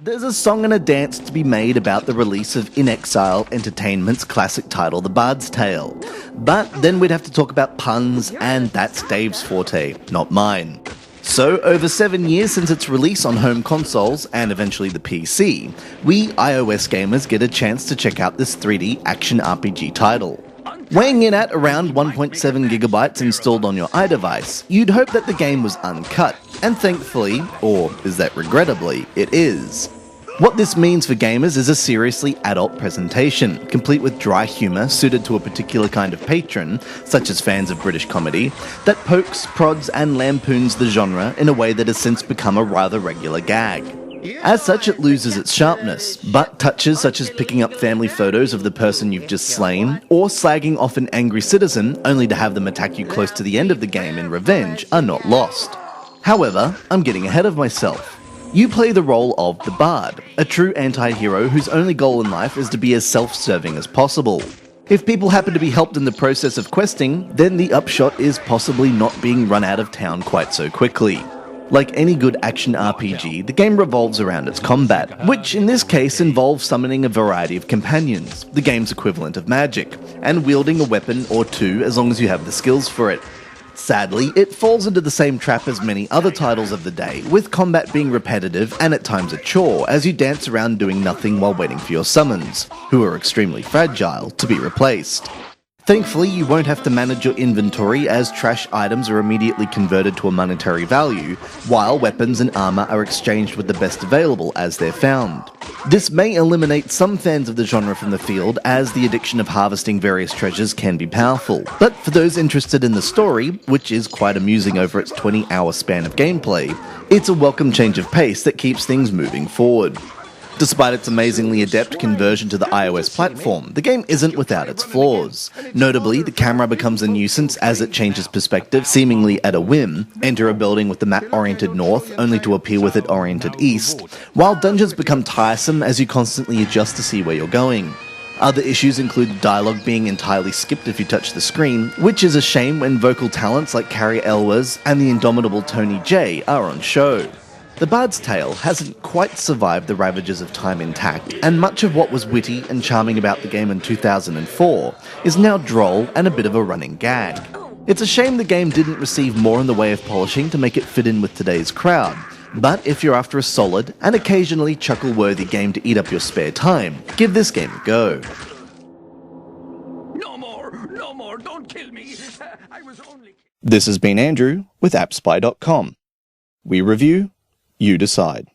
There's a song and a dance to be made about the release of In Exile Entertainment's classic title, The Bard's Tale. But then we'd have to talk about puns, and that's Dave's forte, not mine. So, over 7 years since its release on home consoles, and eventually the PC, we iOS gamers get a chance to check out this 3D action RPG title. Weighing in at around 1.7 gigabytes installed on your iDevice, you'd hope that the game was uncut, and thankfully, or is that regrettably, it is. What this means for gamers is a seriously adult presentation, complete with dry humour suited to a particular kind of patron, such as fans of British comedy, that pokes, prods and lampoons the genre in a way that has since become a rather regular gag. As such, it loses its sharpness, but touches such as picking up family photos of the person you've just slain, or slagging off an angry citizen only to have them attack you close to the end of the game in revenge are not lost. However, I'm getting ahead of myself. You play the role of the Bard, a true anti-hero whose only goal in life is to be as self-serving as possible. If people happen to be helped in the process of questing, then the upshot is possibly not being run out of town quite so quickly. Like any good action RPG, the game revolves around its combat, which in this case involves summoning a variety of companions, the game's equivalent of magic, and wielding a weapon or two as long as you have the skills for it. Sadly, it falls into the same trap as many other titles of the day, with combat being repetitive and at times a chore as you dance around doing nothing while waiting for your summons, who are extremely fragile, to be replaced. Thankfully, you won't have to manage your inventory as trash items are immediately converted to a monetary value, while weapons and armor are exchanged with the best available as they're found. This may eliminate some fans of the genre from the field, as the addiction of harvesting various treasures can be powerful, but for those interested in the story, which is quite amusing over its 20-hour span of gameplay, it's a welcome change of pace that keeps things moving forward. Despite its amazingly adept conversion to the iOS platform, the game isn't without its flaws. Notably, the camera becomes a nuisance as it changes perspective, seemingly at a whim. Enter a building with the map oriented north, only to appear with it oriented east, while dungeons become tiresome as you constantly adjust to see where you're going. Other issues include dialogue being entirely skipped if you touch the screen, which is a shame when vocal talents like Carrie Elwes and the indomitable Tony J are on show. The Bard's Tale hasn't quite survived the ravages of time intact, and much of what was witty and charming about the game in 2004 is now droll and a bit of a running gag. It's a shame the game didn't receive more in the way of polishing to make it fit in with today's crowd, but if you're after a solid and occasionally chuckle-worthy game to eat up your spare time, give this game a go. No more, don't kill me. I was only... This has been Andrew with AppSpy.com. We review, you decide.